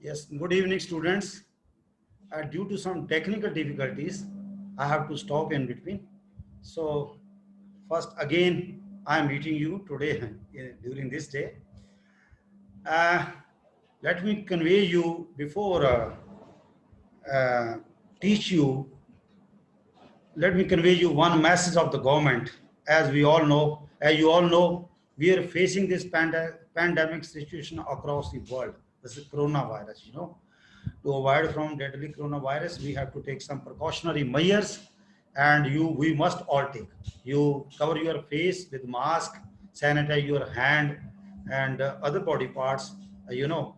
Yes, good evening, students. Due to some technical difficulties, I have to stop in between. So, first, again, I am meeting you today during this day. Uh, Let me convey you before uh, teach you. Let me convey you one message of the government. As you all know, we are facing this pandemic situation across the world. This is coronavirus. To avoid from deadly coronavirus, we have to take some precautionary measures, and we must all take. You cover your face with mask, sanitize your hand and other body parts.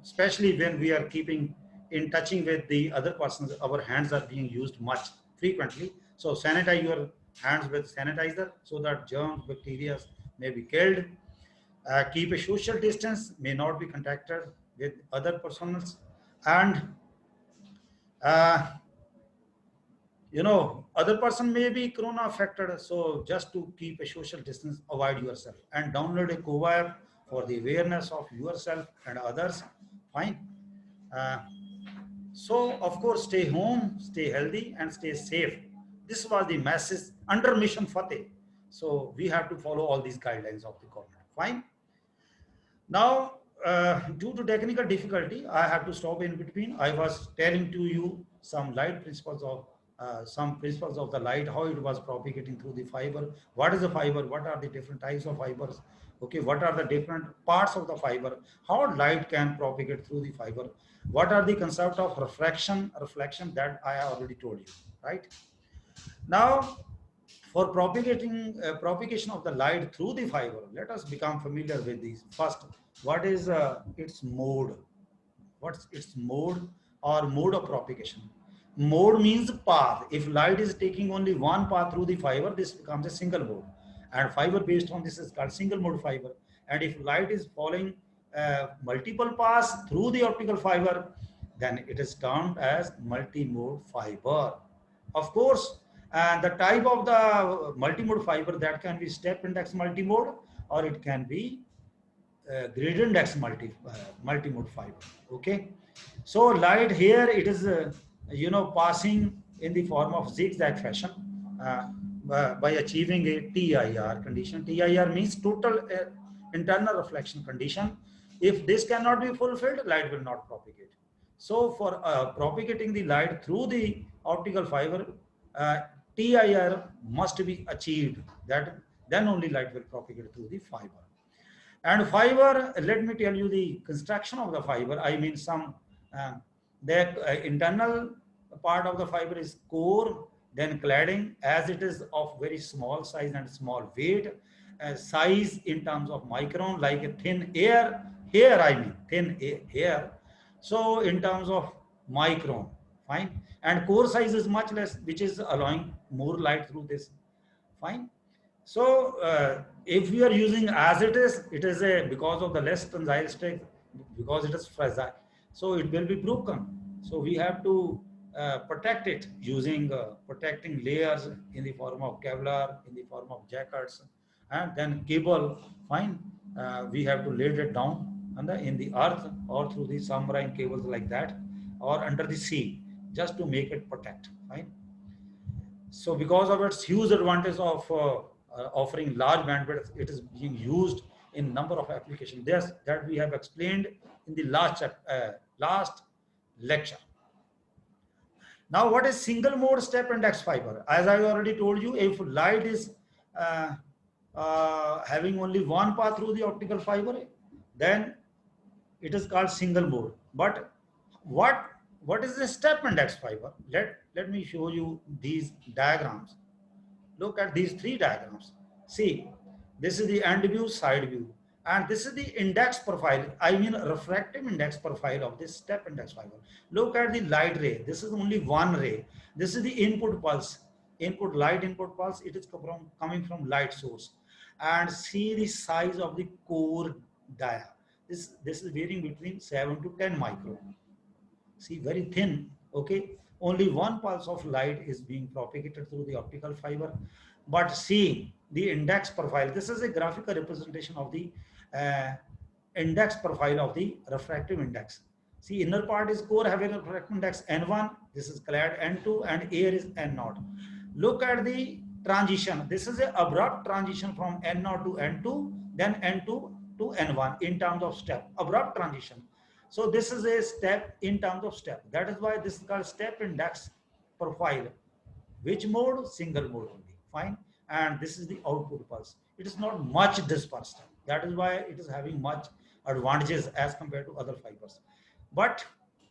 Especially when we are keeping in touching with the other persons, our hands are being used much frequently. So sanitize your hands with sanitizer so that germs, bacteria may be killed. Keep a social distance, may not be contacted with other persons, and uh, other person may be corona affected, so just to keep a social distance, avoid yourself and download a Cova app for the awareness of yourself and others. Fine. uh, so of course, stay home, stay healthy and stay safe. This was the message under Mission Fateh. So we have to follow all these guidelines of the government. Fine. Now, due to technical difficulty, I have to stop in between. I was telling to you some principles of the light, how it was propagating through the fiber. What is the fiber? What are the different types of fibers? Okay, what are the different parts of the fiber? How light can propagate through the fiber? What are the concept of reflection that I have already told you, right? Now, for propagation of the light through the fiber, let us become familiar with these. First, what is its mode? What's its mode or mode of propagation? Mode means path. If light is taking only one path through the fiber, this becomes a single mode. And fiber based on this is called single mode fiber. And if light is following multiple paths through the optical fiber, then it is termed as multimode fiber. Of course, and the type of the multimode fiber, that can be step index multimode, or it can be gradient index multimode fiber. Okay, so light here, it is passing in the form of zigzag fashion uh, by achieving a TIR condition. TIR means total internal reflection condition. If this cannot be fulfilled, light will not propagate. So for propagating the light through the optical fiber, uh, TIR must be achieved. That then only light will propagate through the fiber. And fiber, let me tell you the construction of the fiber. I mean, uh, the internal part of the fiber is core, then cladding, as it is of very small size and small weight. Size in terms of micron, like a thin hair, I mean, hair. So in terms of micron, fine. And core size is much less, which is allowing more light through this, fine. So if we are using as it is a because of the less tensile strength, because it is fragile, so it will be broken. So we have to protect it using protecting layers in the form of Kevlar, in the form of jackets, and then cable. Fine, we have to lay it down in the earth or through the submarine cables like that, or under the sea, just to make it protect. Fine. So because of its huge advantage of offering large bandwidth, it is being used in number of applications. This that we have explained in the last lecture. Now, what is single mode step index fiber? As I already told you, if light is uh, having only one path through the optical fiber, then it is called single mode. But what what is the step index fiber? Let me show you these diagrams. Look at these three diagrams. See, this is the end view, side view, and this is the index profile. I mean, refractive index profile of this step index fiber. Look at the light ray. This is only one ray. This is the input pulse, light input pulse. It is coming from light source. And see the size of the core dia. This is varying between 7 to 10 micron. See, very thin. Okay, only one pulse of light is being propagated through the optical fiber. But see the index profile. This is a graphical representation of the uh, index profile of the refractive index. See, inner part is core having a refractive index N1, this is clad N2, and air is N0. Look at the transition. This is an abrupt transition from N0 to N2, then N2 to N1 in terms of step, abrupt transition. So this is a step in terms of step. That is why this is called step index profile. Which mode? Single mode only. Fine. And this is the output pulse. It is not much dispersed. That is why it is having much advantages as compared to other fibers. But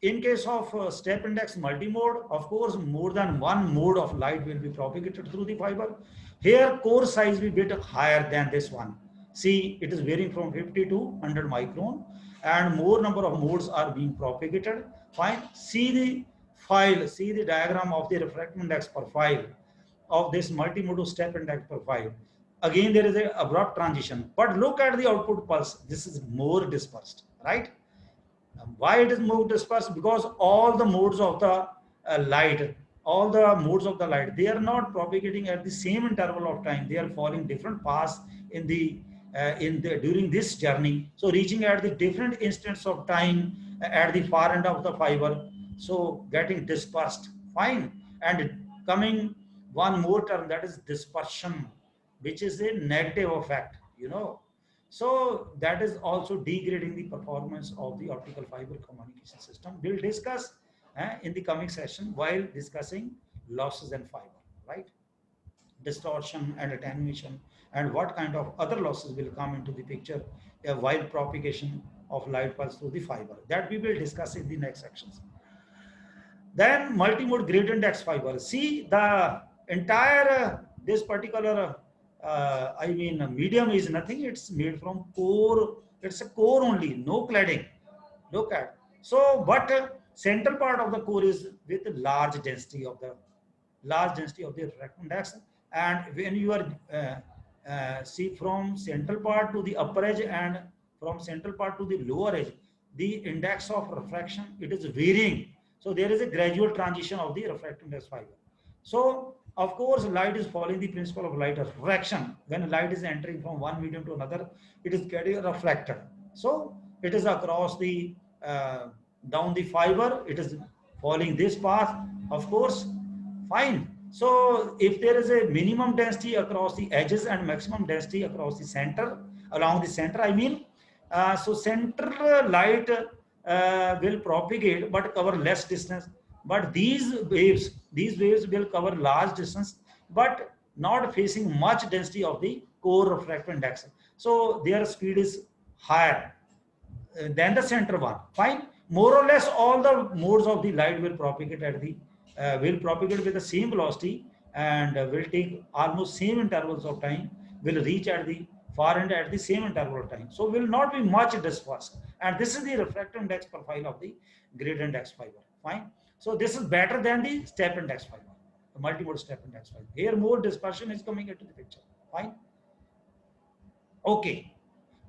in case of step index multimode, of course, more than one mode of light will be propagated through the fiber. Here, core size will be a bit higher than this one. See, it is varying from 50 to 100 micron, and more number of modes are being propagated. Fine. See the file, see the diagram of the refractive index profile of this multimodal step index profile. Again, there is an abrupt transition, but look at the output pulse. This is more dispersed, right? Why it is more dispersed? Because all the modes of the light, all the modes of the light, they are not propagating at the same interval of time. They are following different paths in the during this journey. So reaching at the different instants of time at the far end of the fiber. So getting dispersed. Fine. And coming one more term, that is dispersion, which is a negative effect. So that is also degrading the performance of the optical fiber communication system. We'll discuss in the coming session while discussing losses in fiber, right? Distortion and attenuation, and what kind of other losses will come into the picture while propagation of light pulse through the fiber. That we will discuss in the next sections. Then multimode gradient X fiber. See, the entire this particular medium is nothing. It's made from core. It's a core only, no cladding. Look at. So, but central part of the core is with large density of the refractive index. And when you are see, from central part to the upper edge and from central part to the lower edge, the index of refraction, it is varying. So there is a gradual transition of the refractive index fiber. So of course, light is following the principle of light refraction. When light is entering from one medium to another, it is getting reflected. So it is across the down the fiber, it is following this path, of course. Fine. So if there is a minimum density across the edges and maximum density across the center, along the center, so center light will propagate but cover less distance. But these waves will cover large distance, but not facing much density of the core refractive index. So their speed is higher than the center one. Fine. More or less, all the modes of the light will propagate with the same velocity, and will take almost same intervals of time. Will reach at the far end at the same interval of time. So will not be much dispersed. And this is the refractive index profile of the gradient index fiber. Fine. So this is better than the step index fiber, the multimode step index fiber. Here more dispersion is coming into the picture. Fine. Okay.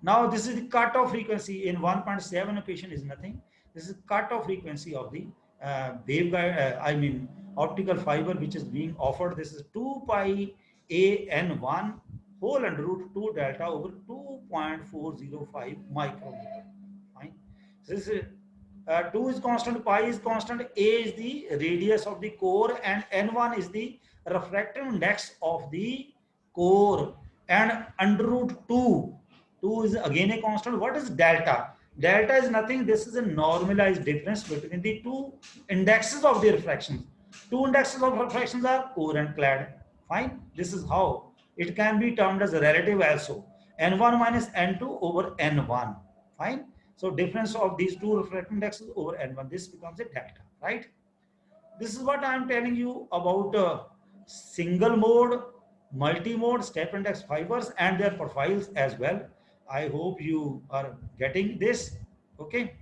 Now this is the cutoff frequency in 1.7 patient is nothing. This is cutoff frequency of the waveguide, optical fiber which is being offered. This is 2 pi AN1 whole under root 2 delta over 2.405 micrometer. Fine. This is 2 is constant, pi is constant, A is the radius of the core, and N1 is the refractive index of the core, and under root 2. 2 is again a constant. What is delta? Delta is nothing. This is a normalized difference between the two indexes of the refractions. Two indexes of refractions are core and clad. Fine. This is how it can be termed as a relative also. N1 minus N2 over N1. Fine. So difference of these two refractive indexes over N1, this becomes a delta, right? This is what I am telling you about single mode, multi-mode step index fibers and their profiles as well. I hope you are getting this. Okay.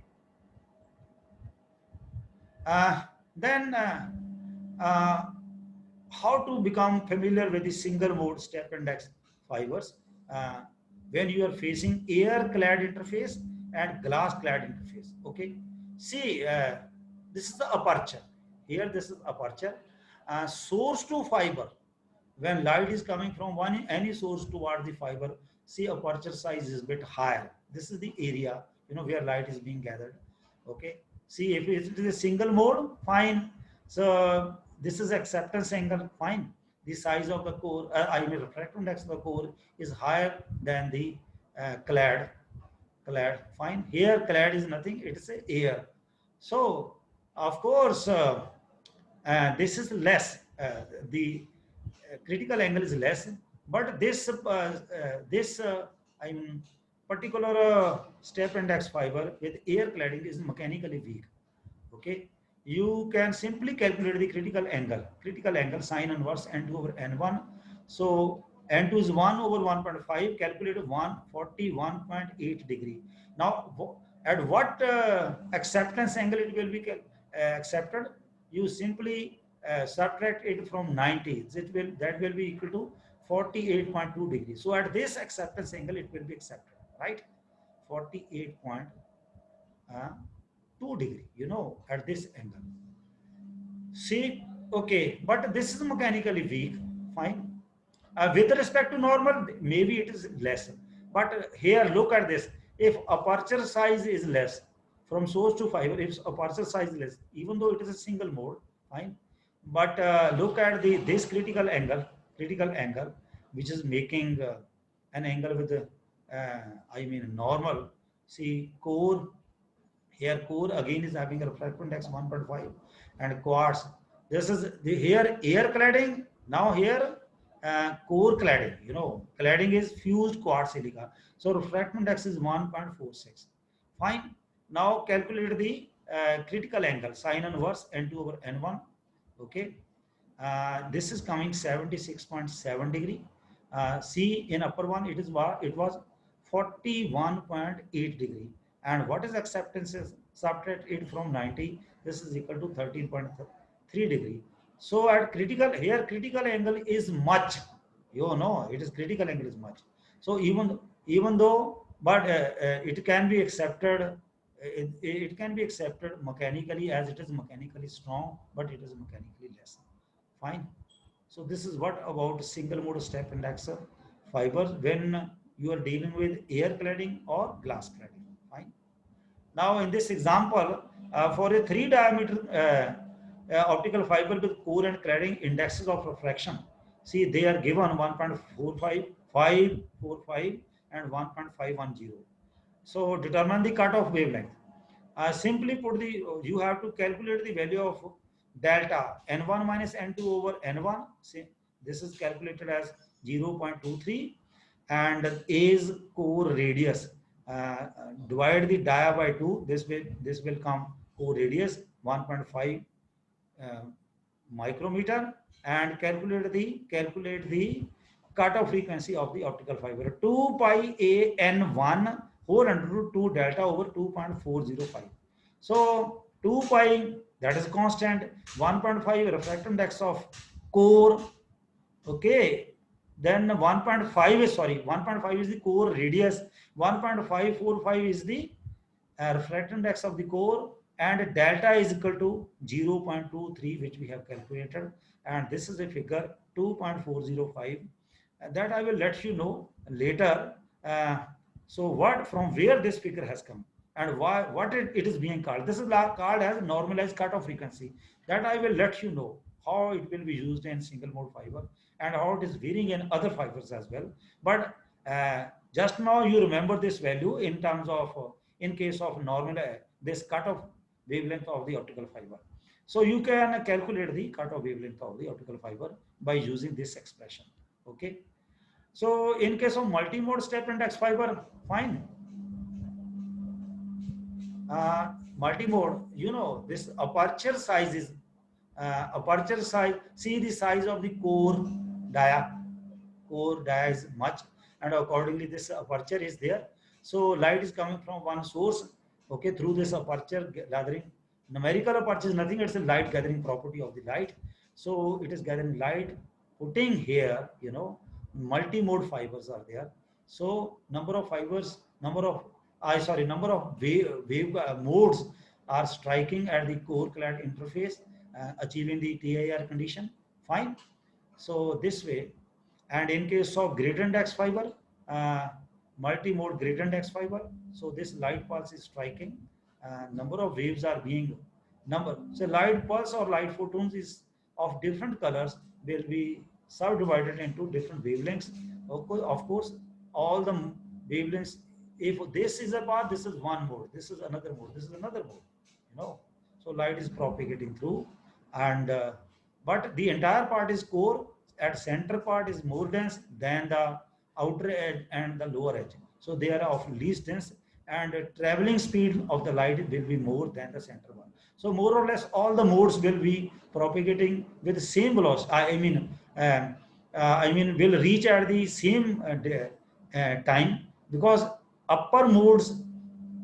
Then how to become familiar with the single mode step index fibers when you are facing air clad interface and glass clad interface. Okay. See, this is the aperture. Here, this is aperture. Source to fiber. When light is coming from any source toward the fiber, see, aperture size is a bit higher. This is the area, where light is being gathered. Okay. See, if it is a single mode, fine. So this is acceptance angle, fine. The size of the core, I mean refractive index of the core is higher than the clad, fine. Here clad is nothing, it is a air. So of course, this is less. The critical angle is less, but this I mean particular step index fiber with air cladding is mechanically weak. Okay, you can simply calculate the critical angle sine inverse n2 over n1. So n2 is 1 over 1.5, calculate 141.8 degree. Now at what acceptance angle it will be accepted? You simply subtract it from 90. That will be equal to 48.2 degrees. So at this acceptance angle it will be accepted, right? 48.2 degree, at this angle. See, okay, but this is mechanically weak, fine. With respect to normal, maybe it is less. But here, look at this. If aperture size is less from source to fiber, if aperture size is less, even though it is a single mode, fine. But look at this critical angle, which is making an angle with, I mean, normal. See, core here core again is having a refractive index 1.5 and quartz. This is the here air cladding. Now here core cladding. Cladding is fused quartz silica. So refractive index is 1.46. Fine. Now calculate the critical angle sine inverse n2 over n1. Okay. This is coming 76.7 degree. See in upper one it was 41.8 degree. And what is acceptance is subtract it from 90. This is equal to 13.3 degree. So at critical angle is much. It is critical angle is much. So even though, but it can be accepted. It can be accepted mechanically as it is mechanically strong, but it is mechanically less. Fine. So this is what about single mode step index fibers when you are dealing with air cladding or glass cladding. Fine. Now in this example, for a 3 diameter optical fiber with core and cladding indexes of refraction, see they are given 1.45, 545 and 1.510. So determine the cutoff wavelength. Simply put you have to calculate the value of delta n1 minus n2 over n1. See, this is calculated as 0.23 and A is core radius. Divide the dia by 2. This will come core radius 1.5 uh, micrometer and calculate the cutoff frequency of the optical fiber 2 pi a n1 whole under root 2 delta over 2.405. So 2 pi, that is constant. 1.5 refractive index of core. Okay, then 1.5 is, sorry, 1.5 is the core radius, 1.545 is the refractive index of the core, and delta is equal to 0.23, which we have calculated, and this is a figure 2.405. That I will let you know later. So what, from where this figure has come and why, what it is being called. This is called as normalized cutoff frequency. That I will let you know how it will be used in single mode fiber and how it is varying in other fibers as well. But just now you remember this value in terms of in case of normal this cutoff wavelength of the optical fiber. So you can calculate the cutoff wavelength of the optical fiber by using this expression. Okay. So in case of multi-mode step index fiber, fine. Multi-mode, this aperture size is aperture size. See the size of the core dia. Core dia is much, and accordingly this aperture is there. So light is coming from one source. Okay, through this aperture gathering. Numerical aperture is nothing. It's a light gathering property of the light. So it is gathering light, putting here, multi-mode fibers are there. So number of fibers, number of wave modes are striking at the core clad interface, achieving the TIR condition. Fine. So this way, and in case of gradient index fiber, multi-mode gradient index fiber, so this light pulse is striking number of waves are being number. So light pulse or light photons is of different colors will be subdivided into different wavelengths. Of course, all the wavelengths. If this is a path, this is one mode. This is another mode. This is another mode. You know, so light is propagating through, and but the entire part is core. At center part is more dense than the outer edge and the lower edge. So they are of least dense, and traveling speed of the light will be more than the center one. So more or less all the modes will be propagating with the same velocity. Will reach at the same time, because upper modes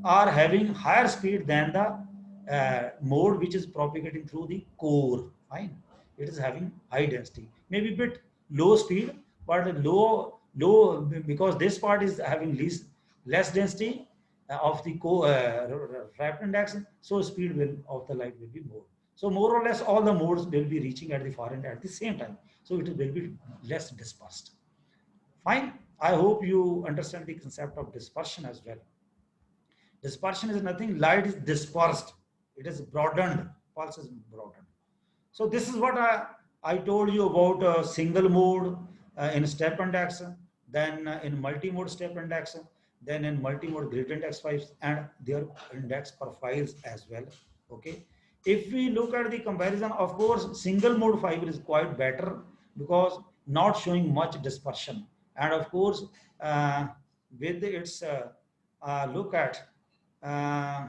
are having higher speed than the mode which is propagating through the core. Fine, it is having high density, maybe bit low speed, but low because this part is having less density of the refractive index, so speed will of the light will be more. So more or less all the modes will be reaching at the far end at the same time, so it will be less dispersed. Fine, I hope you understand the concept of dispersion as well. Dispersion is nothing, light is dispersed, it is broadened, pulse is broadened. So this is what I told you about single mode in step index, then in multi-mode step index, then in multi-mode grid index 5 and their index profiles as well. Okay. If we look at the comparison, of course, single mode fiber is quite better because not showing much dispersion. And of course, with its look at uh,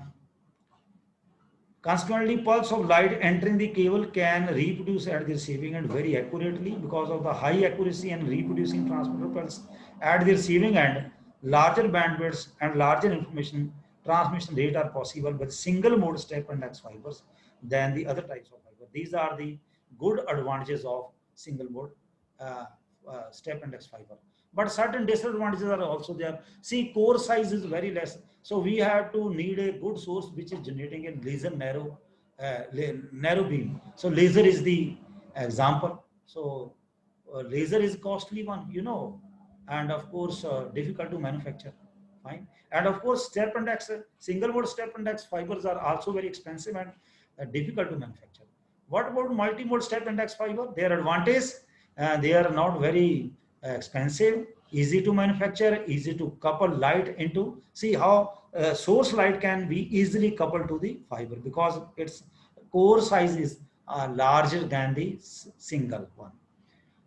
consequently, pulse of light entering the cable can reproduce at the receiving end very accurately because of the high accuracy and reproducing transmitter pulse at the receiving end. Larger bandwidths and larger information transmission rate are possible with single mode step index fibers than the other types of fiber. These are the good advantages of single mode uh, step index fiber. But certain disadvantages are also there. See, core size is very less, so we have to need a good source which is generating a laser narrow beam. So laser is the example. So laser is costly one, and of course difficult to manufacture. Fine, and of course step index, single mode step index fibers are also very expensive and difficult to manufacture. What about multi-mode step index fiber? Their advantage, they are not very expensive, easy to manufacture, easy to couple light into. See how source light can be easily coupled to the fiber because its core size is larger than the single one.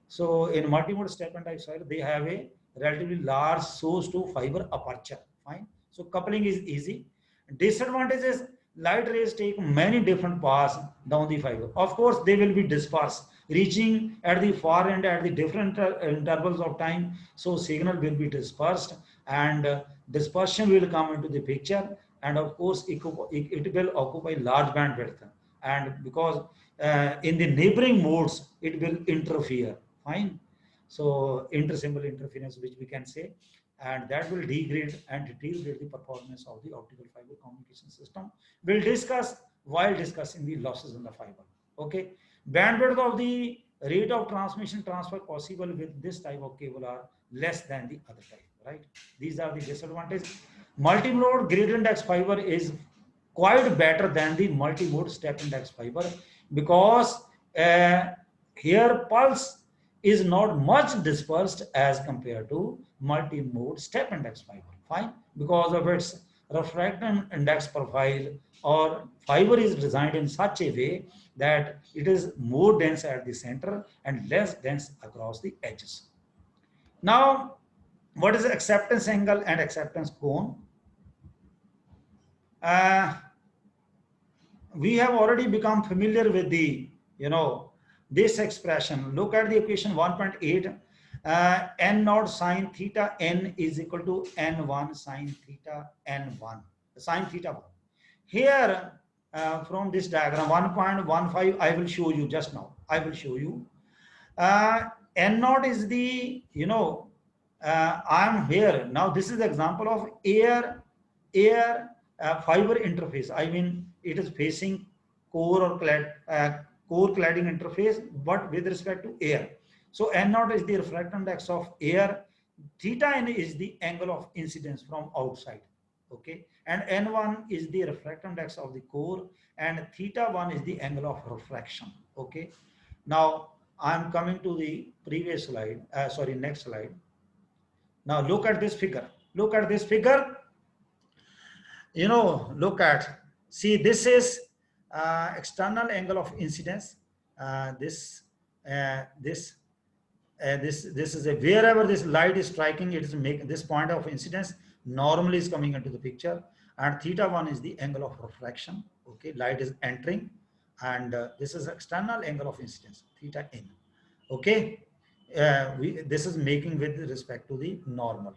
So in multi-mode step and type fiber, they have a relatively large source to fiber aperture. Fine. So coupling is easy. Disadvantage is light rays take many different paths down the fiber. Of course, they will be dispersed, reaching at the far end at the different intervals of time. So signal will be dispersed, and dispersion will come into the picture. And of course, it will occupy large bandwidth. And because in the neighboring modes, it will interfere. Fine. So intersymbol interference, which we can say, and that will degrade and deteriorate the performance of the optical fiber communication system. We'll discuss while discussing the losses in the fiber. Okay. Bandwidth of the rate of transmission transfer possible with this type of cable are less than the other type, right? These are the disadvantages. Multi-mode grid index fiber is quite better than the multi-mode step index fiber because here pulse is not much dispersed as compared to multi-mode step index fiber. Fine, because of its refractive index profile, or fiber is designed in such a way that it is more dense at the center and less dense across the edges. Now, what is acceptance angle and acceptance cone? Uh, we have already become familiar with the, this expression. Look at the equation 1.8. N naught sine theta n is equal to n1 sine theta n1, sine theta 1. Here, from this diagram 1.15, I will show you just now. I will show you. N naught is the, I'm here. Now, this is the example of air fiber interface. I mean, it is facing core or core cladding interface, but with respect to air. So N naught is the refractive index of air. Theta n is the angle of incidence from outside. Okay, and n1 is the refractive index of the core, and theta 1 is the angle of refraction. Okay, now I'm coming to the previous slide, sorry, next slide. Now look at this figure. Look at this figure. Look at, see, this is external angle of incidence. This is a, wherever this light is striking, it is making this point of incidence normally is coming into the picture, and theta 1 is the angle of refraction. Okay, light is entering, and this is external angle of incidence, theta in. Okay, this is making with respect to the normal.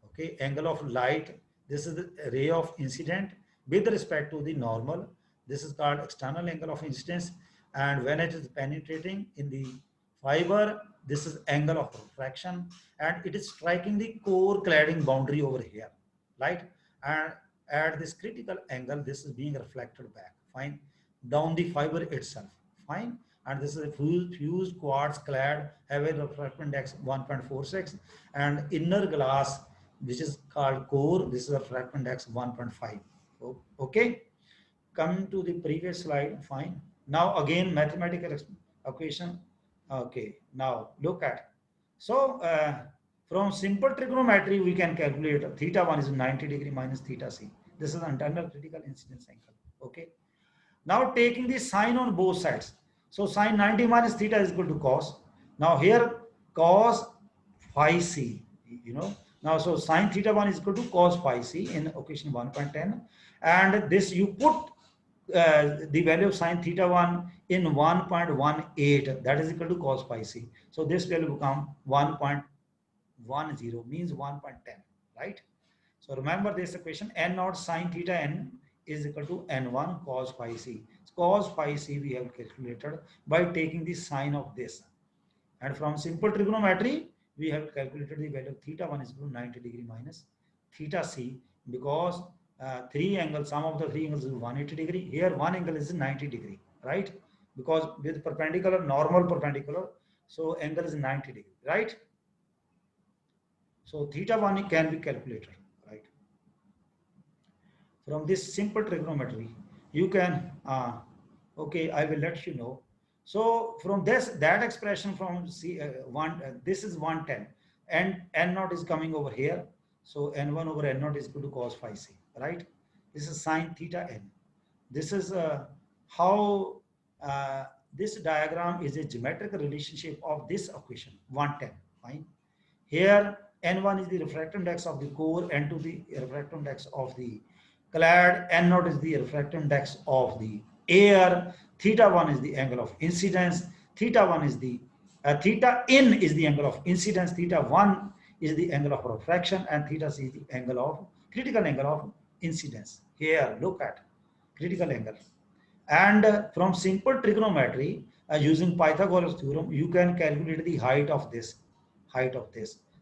Okay, angle of light, this is the ray of incident with respect to the normal. This is called external angle of incidence, and when it is penetrating in the fiber, this is angle of refraction, and it is striking the core cladding boundary over here, right? And at this critical angle, this is being reflected back, fine, down the fiber itself, fine. And this is a fused quartz clad, have a refractive index 1.46, and inner glass, which is called core, this is a refractive index 1.5. Okay, coming to the previous slide, fine. Now again mathematical equation. Okay, now look at, so from simple trigonometry we can calculate theta 1 is 90 degree minus theta c. This is internal critical incidence angle. Okay, now taking the sine on both sides, so sine 90 minus theta is equal to cos. Now here cos phi c, now so sine theta 1 is equal to cos phi c in equation 1.10, and this you put the value of sine theta 1 in 1.18, that is equal to cos pi c. So this will become 1.10, means 1.10, right? So remember this equation, n naught sine theta n is equal to n1 cos pi c. Cos pi c we have calculated by taking the sine of this. And from simple trigonometry, we have calculated the value of theta 1 is equal to 90 degree minus theta c, because three angles, sum of the three angles is 180 degree. Here one angle is 90 degree, right? Because with perpendicular, normal perpendicular, so angle is 90 degree, right? So theta 1 can be calculated, right? From this simple trigonometry, you can, okay, I will let you know. So from this, that expression from this is 110, and n naught is coming over here. So n1 over n naught is equal to cos phi c, right? This is sine theta n. This is how this diagram is a geometrical relationship of this equation 110, fine. Here n1 is the refractive index of the core, n2 the refractive index of the clad, n naught is the refractive index of the air, theta 1 is the angle of incidence, theta 1 is the theta in is the angle of incidence, theta 1 is the angle of refraction, and theta c is the angle of critical angle of incidence. Here look at critical angle. And from simple trigonometry, using Pythagoras theorem, you can calculate the height of this.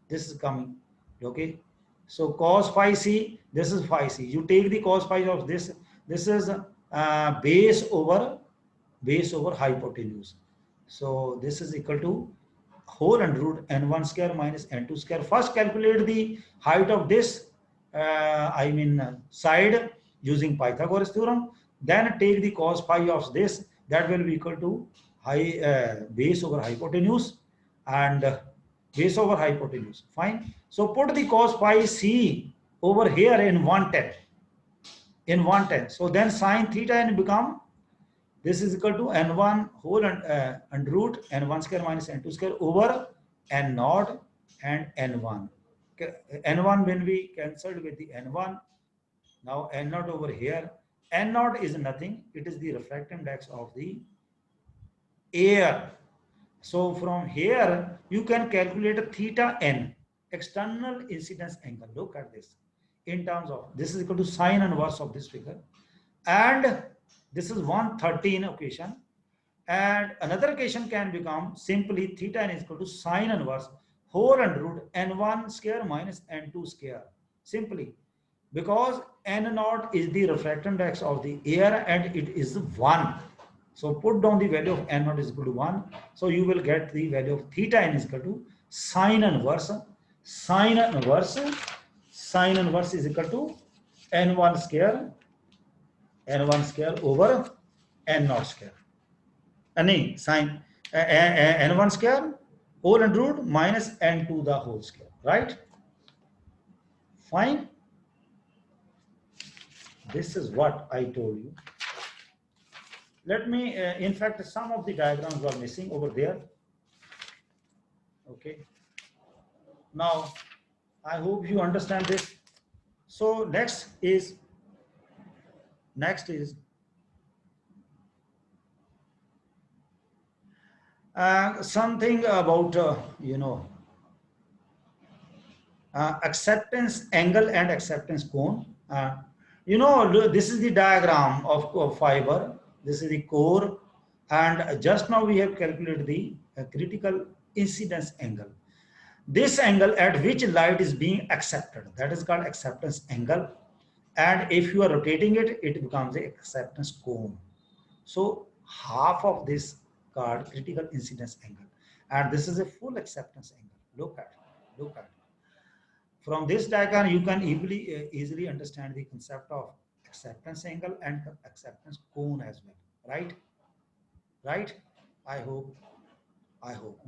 This is coming. Okay. So cos phi c, this is phi c. You take the cos phi of this. This is base over hypotenuse. So this is equal to whole under root n1 square minus n2 square. First calculate the height of this, side using Pythagoras theorem. Then take the cos pi of this, that will be equal to base over hypotenuse, and base over hypotenuse, fine. So put the cos pi c over here in 110, so then sine theta n become, this is equal to n1 whole under root n1 square minus n2 square over n naught and n1. N1 when we cancelled with the n1, now n naught over here, n naught is nothing, it is the refractive index of the air. So from here you can calculate theta n, external incidence angle. Look at this in terms of, this is equal to sine inverse of this figure, and this is 113 equation, and another equation can become simply theta n is equal to sine inverse whole under root n1 square minus n2 square, simply because n naught is the refractive index of the air and it is 1. So put down the value of n naught is equal to 1. So you will get the value of theta n is equal to sine inverse. Sine inverse is equal to n1 square, n1 square over n naught square. Any sign n1 square whole and root minus n2 the whole square, right? Fine. This is what I told you. Let me, in fact, some of the diagrams were missing over there. Okay. Now, I hope you understand this. So next is something about acceptance angle and acceptance cone. This is the diagram of fiber. This is the core, and just now we have calculated the critical incidence angle. This angle at which light is being accepted, that is called acceptance angle. And if you are rotating it, it becomes a acceptance cone. So half of this called critical incidence angle, and this is a full acceptance angle. Look at it. From this diagram, you can easily understand the concept of acceptance angle and acceptance cone as well, right? Right? I hope.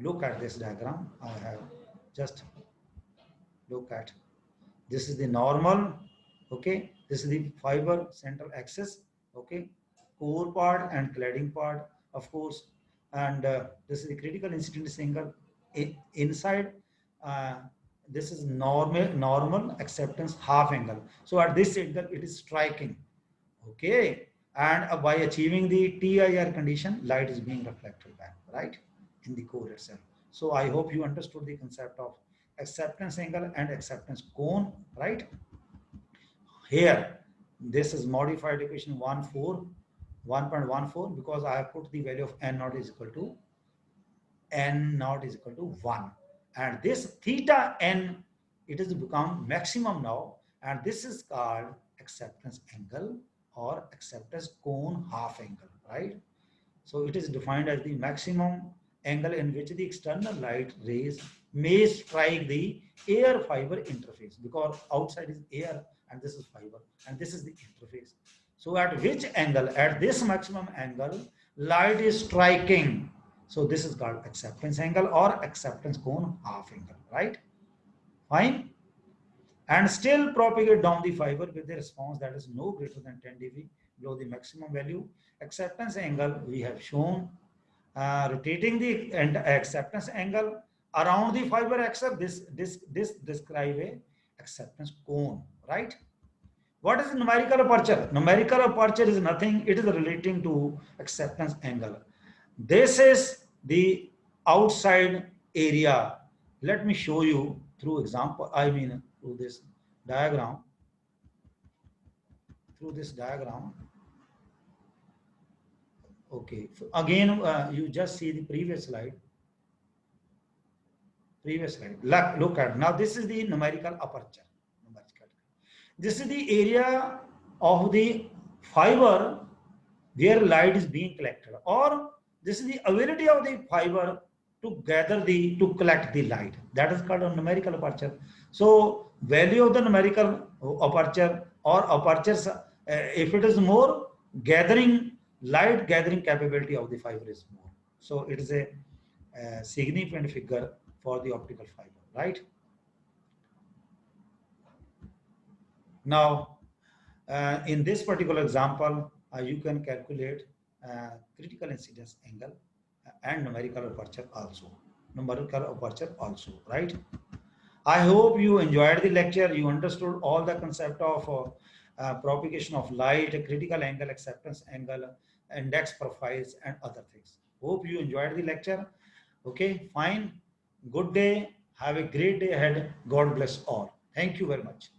Look at this diagram. I have just look at. This is the normal. Okay. This is the fiber central axis. Okay. Core part and cladding part, of course. And this is the critical incidence angle inside. This is normal acceptance half angle. So at this angle, it is striking. Okay. And by achieving the TIR condition, light is being reflected back, right, in the core itself. So I hope you understood the concept of acceptance angle and acceptance cone, right? Here, this is modified equation 1.14 because I have put the value of n naught is equal to 1. And this theta n, it has become maximum now, and this is called acceptance angle or acceptance cone half angle, right? So it is defined as the maximum angle in which the external light rays may strike the air fiber interface, because outside is air and this is fiber and this is the interface. So at which angle, at this maximum angle, light is striking. So this is called acceptance angle or acceptance cone half angle, right? Fine. And still propagate down the fiber with a response that is no greater than 10 dB below the maximum value. Acceptance angle we have shown. Rotating the acceptance angle around the fiber axis, this describe a acceptance cone, right? What is numerical aperture? Numerical aperture is nothing. It is relating to acceptance angle. This is the outside area. Let me show you through example. Through this diagram. Okay. So again, you just see the previous slide. Look at now. This is the numerical aperture. This is the area of the fiber where light is being collected, or this is the ability of the fiber to collect the light. That is called a numerical aperture. So value of the numerical aperture or apertures, if it is more, light gathering capability of the fiber is more. So it is a significant figure for the optical fiber, right? Now, in this particular example, you can calculate critical incidence angle and numerical aperture also. Right? I hope you enjoyed the lecture. You understood all the concept of propagation of light, critical angle, acceptance angle, index profiles, and other things. Hope you enjoyed the lecture. Okay, fine. Good day. Have a great day ahead. God bless all. Thank you very much.